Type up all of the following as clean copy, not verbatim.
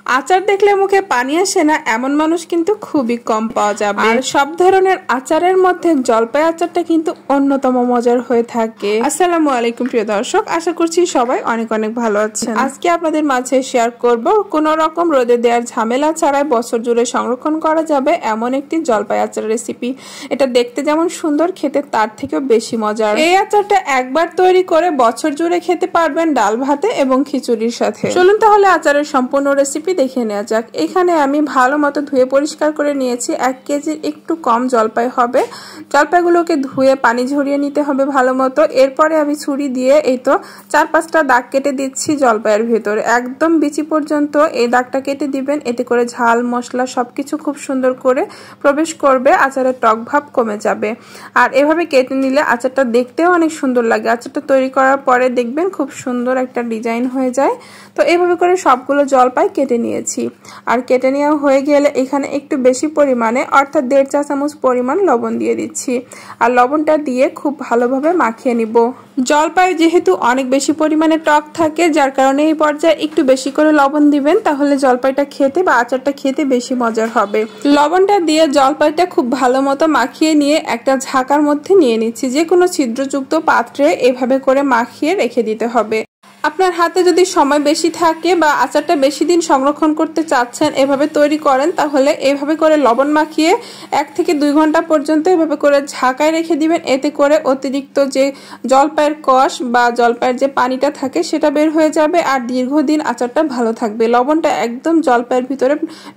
আচার দেখলে মুখে পানি আসে না এমন মানুষ কিন্তু খুবই কম পাওয়া যাবে। আর সব ধরনের আচারের মধ্যে জলপাই আচারটা কিন্তু অন্যতম মজার হয়ে থাকে। আসসালামু আলাইকুম প্রিয় দর্শক, আশা করছি সবাই অনেক অনেক ভালো আছেন। আজকে আপনাদের মাঝে শেয়ার করব কোন রকম রোদে দেওয়ার ঝামেলা ছাড়াই বছর জুড়ে সংরক্ষণ করা যাবে এমন একটি জলপাই আচার রেসিপি। এটা দেখতে যেমন সুন্দর, খেতে তার থেকেও বেশি মজার। এই আচারটা একবার তৈরি করে বছর জুড়ে খেতে পারবেন ডাল ভাতে এবং খিচুড়ির সাথে। চলুন তাহলে আচারের সম্পূর্ণ রেসিপি দেখে নেওয়া যাক। এখানে আমি ভালো মতো ধুয়ে পরিষ্কার করে নিয়েছি। 1 কেজির একটু কম জলপাই হবে। জলপাইগুলোকে ধুয়ে পানি ঝরিয়ে নিতে হবে ভালো মতো। এরপরে আমি ছুরি দিয়ে এই তো 4-5টা দাগ কেটে দিচ্ছি জলপাইয়ের ভেতরে, একদম বিচি পর্যন্ত এই দাগটা কেটে দিবেন। এতে করে ঝাল মশলা সবকিছু খুব সুন্দর করে প্রবেশ করবে, আচারের টক ভাব কমে যাবে। আর এভাবে কেটে নিলে আচারটা দেখতেও অনেক সুন্দর লাগে। আচারটা তৈরি করার পরে দেখবেন খুব সুন্দর একটা ডিজাইন হয়ে যায়। তো এইভাবে করে সবগুলো জলপাই কেটে নিয়েছি। আর কেটে নেওয়া হয়ে গেলে এখানে একটু বেশি পরিমাণে অর্থাৎ 1.5 চা চামচ পরিমাণ লবণ দিয়ে দিচ্ছি। আর লবণটা দিয়ে খুব ভালোভাবে মাখিয়ে নিব। জলপাই যেহেতু অনেক বেশি পরিমাণে টক থাকে, যার কারণে এই পর্যায়ে একটু বেশি করে লবণ দিবেন, তাহলে জলপাইটা খেতে বা আচারটা খেতে বেশি মজার হবে। লবণটা দিয়ে জলপাইটা খুব ভালো মতো মাখিয়ে নিয়ে একটা ঝাঁকার মধ্যে নিয়ে নিচ্ছি। যে কোনো ছিদ্রযুক্ত পাত্রে এভাবে করে মাখিয়ে রেখে দিতে হবে। আপনার হাতে যদি সময় বেশি থাকে বা আচারটা বেশি দিন সংরক্ষণ করতে চাচ্ছেন, এভাবে তৈরি করেন, তাহলে এভাবে করে লবণ মাখিয়ে 1 থেকে 2 ঘন্টা পর্যন্ত এভাবে করে ঝাঁকায় রেখে দিবেন। এতে করে অতিরিক্ত যে জলপাইয়ের কষ বা জলপাইয়ের যে পানিটা থাকে সেটা বের হয়ে যাবে আর দীর্ঘদিন আচারটা ভালো থাকবে। লবণটা একদম জলপাইয়ের ভিতরে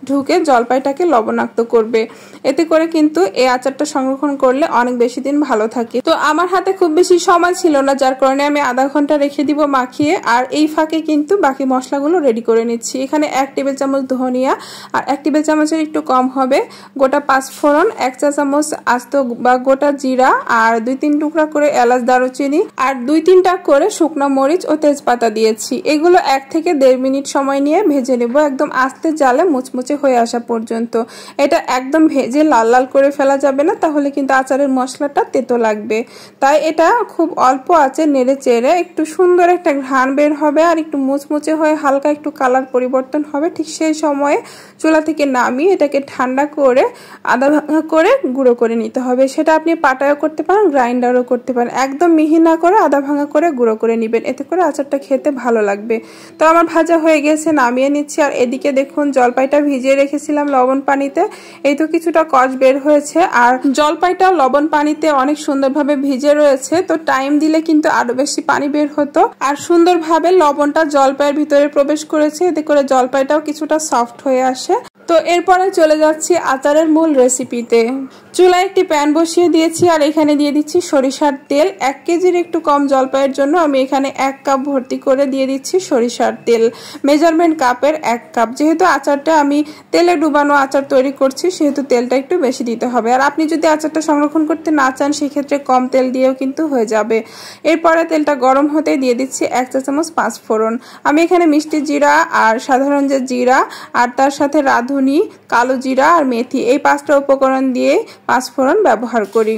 ঢুকে জলপাইটাকে লবণাক্ত করবে। এতে করে কিন্তু এই আচারটা সংরক্ষণ করলে অনেক বেশি দিন ভালো থাকে। তো আমার হাতে খুব বেশি সময় ছিল না, যার কারণে আমি আধা ঘন্টা রেখে দিব মাখিয়ে। আর এই ফাঁকে কিন্তু বাকি মশলাগুলো রেডি করে নিচ্ছি। এখানে 1 টেবিল চামচ ধনিয়া আর 1 টেবিল চামচের একটু কম হবে গোটা 5 ফোড়ন, 1 চা চামচ আস্ত বা গোটা জিরা আর 2-3 টুকরা করে এলাচ দারুচিনি আর 2-3টা করে শুকনো মরিচ ও তেজপাতা দিয়েছি। এগুলো 1 থেকে 1.5 মিনিট সময় নিয়ে ভেজে নেব, একদম আস্তে জালে মুচমুচে হয়ে আসা পর্যন্ত। এটা একদম ভেজে লাল লাল করে ফেলা যাবে না, তাহলে কিন্তু আচারের মশলাটা তেতো লাগবে। তাই এটা খুব অল্প আঁচে নেড়ে চেড়ে একটু সুন্দর একটা ঘ্রাণ বের হবে আর একটু মুচমুচে হয়ে হালকা একটু কালার পরিবর্তন হবে। ঠিক সেই সময়ে চুলা থেকে নামিয়ে এটাকে ঠান্ডা করে আধা ভাঙা করে গুঁড়ো করে নিতে হবে। সেটা আপনি পাটায়ও করতে পারেন, গ্রাইন্ডারও করতে পারেন। একদম মিহি না করে আধা ভাঙা করে গুঁড়ো করে নেবেন, এতে করে আচারটা খেতে ভালো লাগবে। তো আমার ভাজা হয়ে গেছে, নামিয়ে নিচ্ছি। আর এদিকে দেখুন জলপাইটা ভিজিয়ে রেখেছিলাম লবণ পানিতে, এই তো কিছুটা কষ বের হয়েছে। আর জলপাইটা লবণ পানিতে অনেক সুন্দরভাবে ভিজে রয়েছে, তো টাইম দিলে কিন্তু আরো বেশি পানি বের হতো। আর সুন্দরভাবে লবণটা জলপাইয়ের ভিতরে প্রবেশ করেছে, এতে করে জলপাইটাও কিছুটা সফট হয়ে আসে। তো এরপরে চলে যাচ্ছি আচারের মূল রেসিপিতে। চুলায় একটি প্যান বসিয়ে দিয়েছি আর এখানে দিয়ে দিচ্ছি সরিষার তেল। 1 কেজির একটু কম জলপাইয়ের জন্য আমি এখানে 1 কাপ ভর্তি করে দিয়ে দিচ্ছি সরিষার তেল। মেজারমেন্ট কাপের 1 কাপ। যেহেতু আচারটা আমি তেলে ডুবানো আচার তৈরি করছি, সেহেতু তেলটা একটু বেশি দিতে হবে। আর আপনি যদি আচারটা সংরক্ষণ করতে না চান, সেক্ষেত্রে কম তেল দিয়েও কিন্তু হয়ে যাবে। এরপরে তেলটা গরম হতে দিয়ে দিচ্ছি 1 চা চামচ 5 ফোড়ন। আমি এখানে মিষ্টি জিরা আর সাধারণ যে জিরা আর তার সাথে রাঁধুনি, কালো জিরা আর মেথি, এই 5টা উপকরণ দিয়ে 5 ফোড়ন ব্যবহার করি।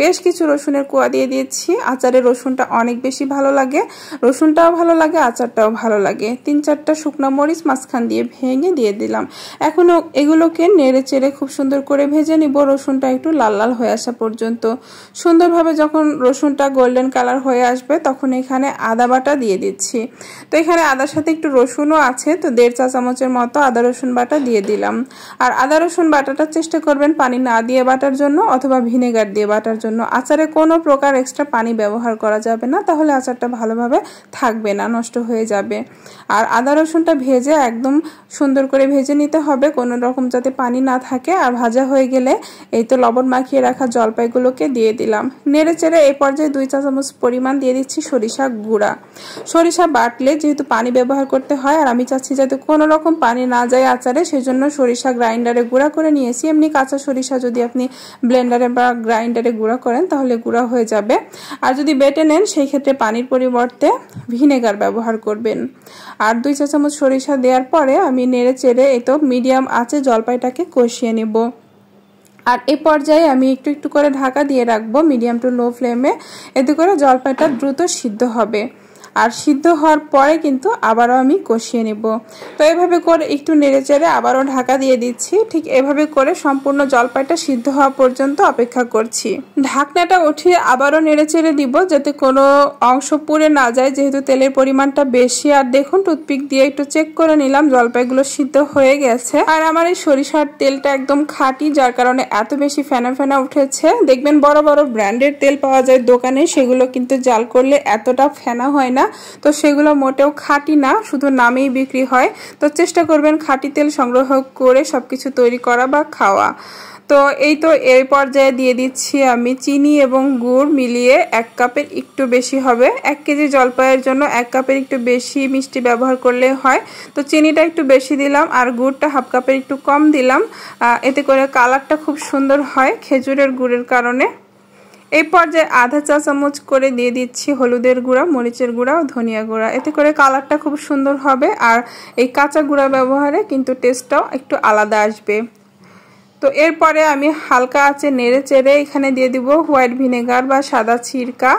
বেশ কিছু রসুনের কোয়া দিয়ে দিয়েছি। আচারে রসুনটা অনেক বেশি ভালো লাগে, রসুনটাও ভালো লাগে, আচারটাও ভালো লাগে। 3-4টা শুকনো মরিচ মাঝখান দিয়ে ভেঙে দিয়ে দিলাম। এখন এগুলোকে নেড়ে চেড়ে খুব সুন্দর করে ভেজে নিব, রসুনটা একটু লাল লাল হয়ে আসা পর্যন্ত। সুন্দরভাবে যখন রসুনটা গোল্ডেন কালার হয়ে আসবে, তখন এখানে আদা বাটা দিয়ে দিচ্ছি। তো এখানে আদার সাথে একটু রসুনও আছে, তো 1.5 চা চামচের মতো আদা রসুন বাটা দিয়ে দিলাম। আর আদা রসুন বাটাটা চেষ্টা করবেন পানি না দিয়ে বাটার জন্য অথবা ভিনেগার দিয়ে বাটার জন্য। আচারে কোনো প্রকার এক্সট্রা পানি ব্যবহার করা যাবে না, তাহলে আচারটা ভালোভাবে থাকবে না, নষ্ট হয়ে যাবে। আর আদা রসুনটা ভেজে একদম সুন্দর করে ভেজে নিতে হবে, কোনো রকম যাতে পানি না থাকে। আর ভাজা হয়ে গেলে এই তো লবণ মাখিয়ে রাখা জলপাইগুলোকে দিয়ে দিলাম। নেড়ে চেড়ে এই পর্যায়ে 2 চা চামচ পরিমাণ দিয়ে দিচ্ছি সরিষা গুঁড়া। সরিষা বাটলে যেহেতু পানি ব্যবহার করতে হয়, আর আমি চাচ্ছি যাতে কোনো রকম পানি না যায় আচারে, সেজন্য সরিষা গ্রাইন্ডারে গুঁড়া করে নিয়েছি। এমনি কাঁচা সরিষা যদি আপনি ব্লেন্ডারে বা গ্রাইন্ডারে গুঁড়া করেন তাহলে গুঁড়া হয়ে যাবে। আর যদি বেটে নেন, সেই ক্ষেত্রে পানির পরিবর্তে ভিনেগার ব্যবহার করবেন। আর 2 চা চামচ সরিষা দেওয়ার পরে আমি নেড়ে চেড়ে এই তো মিডিয়াম আঁচে জলপাইটাকে কষিয়ে নেব। আর এই পর্যায়ে আমি একটু একটু করে ঢাকা দিয়ে রাখবো মিডিয়াম টু লো ফ্লেমে, এতে করে জলপাইটা দ্রুত সিদ্ধ হবে। আর সিদ্ধ হওয়ার পরে কিন্তু আবারও আমি কষিয়ে নেব। তো এভাবে করে একটু নেড়েচেড়ে আবারও ঢাকা দিয়ে দিচ্ছি। ঠিক এভাবে করে সম্পূর্ণ জলপাইটা সিদ্ধ হওয়া পর্যন্ত অপেক্ষা করছি। ঢাকনাটা উঠিয়ে আবারও নেড়েচেড়ে দিব যাতে কোনো অংশ পুড়ে না যায়, যেহেতু তেলের পরিমাণটা বেশি। আর দেখুন টুথপিক দিয়ে একটু চেক করে নিলাম জলপাইগুলো সিদ্ধ হয়ে গেছে। আর আমার এই সরিষার তেলটা একদম খাঁটি, যার কারণে এত বেশি ফেনা ফেনা উঠেছে। দেখবেন বড় বড় ব্র্যান্ডের তেল পাওয়া যায় দোকানে, সেগুলো কিন্তু জাল করলে এতটা ফেনা হয় না। তো সেগুলো মোটেও খাঁটি না, শুধু নামেই বিক্রি হয়। তো চেষ্টা করবেন খাঁটি তেল সংগ্রহ করে সবকিছু তৈরি করা বা খাওয়া। তো এই তো এই পর্যায়ে দিয়ে দিচ্ছি আমি চিনি এবং গুড় মিলিয়ে 1 কাপের একটু বেশি হবে। 1 কেজি জলপাইয়ের জন্য 1 কাপের একটু বেশি মিষ্টি ব্যবহার করলে হয়। তো চিনিটা একটু বেশি দিলাম আর গুড়টা 1/2 কাপের একটু কম দিলাম। এতে করে কালারটা খুব সুন্দর হয় খেজুরের গুড়ের কারণে। এই পর্যায়ে আধা চা চামচ করে দিয়ে দিচ্ছি হলুদের গুঁড়া, মরিচের গুঁড়া ও ধনিয়া গুঁড়া। এতে করে কালারটা খুব সুন্দর হবে আর এই কাঁচা গুঁড়া ব্যবহারে কিন্তু টেস্টটাও একটু আলাদা আসবে। তো এরপরে আমি হালকা আঁচে নেড়ে চেড়ে এখানে দিয়ে দিব হোয়াইট ভিনেগার বা সাদা সিরকা।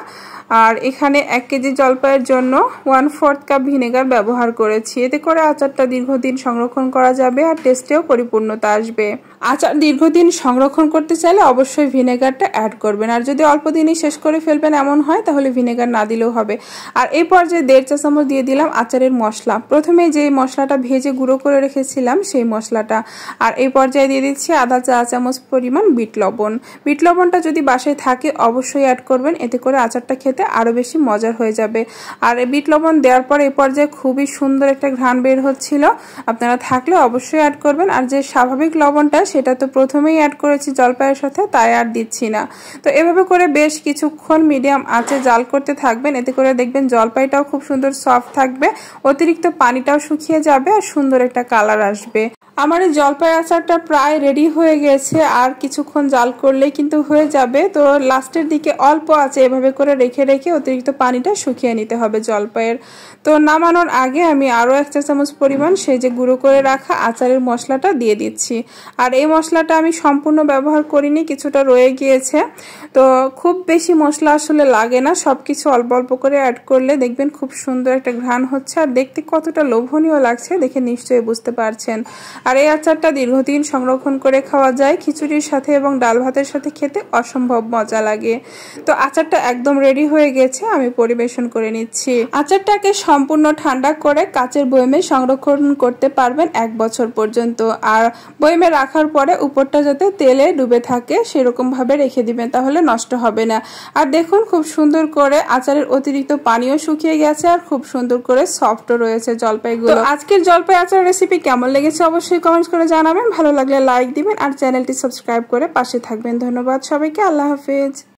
আর এখানে 1 কেজি জলপাইয়ের জন্য 1/4 কাপ ভিনেগার ব্যবহার করেছি। এতে করে আচারটা দীর্ঘদিন সংরক্ষণ করা যাবে আর টেস্টেও পরিপূর্ণতা আসবে। আচার দীর্ঘদিন সংরক্ষণ করতে চাইলে অবশ্যই ভিনেগারটা অ্যাড করবেন। আর যদি অল্প দিনই শেষ করে ফেলবেন এমন হয় তাহলে ভিনেগার না দিলেও হবে। আর এই পর্যায়ে 1.5 চা চামচ দিয়ে দিলাম আচারের মশলা। প্রথমে যে মশলাটা ভেজে গুঁড়ো করে রেখেছিলাম সেই মশলাটা। আর এই পর্যায়ে দিয়ে দিচ্ছি আধা চা চামচ পরিমাণ বিট লবণ। বিট লবণটা যদি বাসায় থাকে অবশ্যই অ্যাড করবেন, এতে করে আচারটা খেতে আরো বেশি মজার হয়ে যাবে। আর এই বিট লবণ দেওয়ার পর এই পর্যায়ে খুবই সুন্দর একটা ঘ্রাণ বের হচ্ছিল। আপনারা থাকলে অবশ্যই অ্যাড করবেন। আর যে স্বাভাবিক লবণটা সেটা তো প্রথমেই অ্যাড করেছি জলপাইয়ের সাথে, তাই আর দিচ্ছি না। তো এভাবে করে বেশ কিছুক্ষণ মিডিয়াম আঁচে জাল করতে থাকবেন। এতে করে দেখবেন জলপাইটাও খুব সুন্দর সফট থাকবে, অতিরিক্ত পানিটাও শুকিয়ে যাবে আর সুন্দর একটা কালার আসবে। আমার এই জলপাই আচারটা প্রায় রেডি হয়ে গেছে, আর কিছুক্ষণ জাল করলেই কিন্তু হয়ে যাবে। তো লাস্টের দিকে অল্প আছে এভাবে করে রেখে রেখে অতিরিক্ত পানিটা শুকিয়ে নিতে হবে জলপাইয়ের। তো নামানোর আগে আমি আরও 1 চা চামচ পরিমাণ সেই যে গুঁড়ো করে রাখা আচারের মশলাটা দিয়ে দিচ্ছি। আর এই মশলাটা আমি সম্পূর্ণ ব্যবহার করিনি, কিছুটা রয়ে গিয়েছে। তো খুব বেশি মশলা আসলে লাগে না, সব কিছু অল্প অল্প করে অ্যাড করলে দেখবেন খুব সুন্দর একটা ঘ্রাণ হচ্ছে আর দেখতে কতটা লোভনীয় লাগছে দেখে নিশ্চয়ই বুঝতে পারছেন। আর এই আচারটা দীর্ঘদিন সংরক্ষণ করে খাওয়া যায়, খিচুড়ির সাথে এবং ডাল ভাতের সাথে খেতে অসম্ভব মজা লাগে। তো আচারটা একদম রেডি হয়ে গেছে, আমি পরিবেশন করে নিচ্ছি। আচারটাকে সম্পূর্ণ ঠান্ডা করে কাচের বয়মে সংরক্ষণ করতে পারবেন 1 বছর পর্যন্ত। আর বয়মে রাখার পরে উপরটা যাতে তেলে ডুবে থাকে সেরকম ভাবে রেখে দিবেন, তাহলে নষ্ট হবে না। আর দেখুন খুব সুন্দর করে আচারের অতিরিক্ত পানিও শুকিয়ে গেছে আর খুব সুন্দর করে সফটও রয়েছে জলপাইগুলো। আজকের জলপাই আচার রেসিপি কেমন লেগেছে অবশ্যই কমেন্টস করে জানাবেন। ভালো লাগলে লাইক দিবেন আর চ্যানেলটি সাবস্ক্রাইব করে পাশে থাকবেন। ধন্যবাদ সবাইকে, আল্লাহ হাফেজ।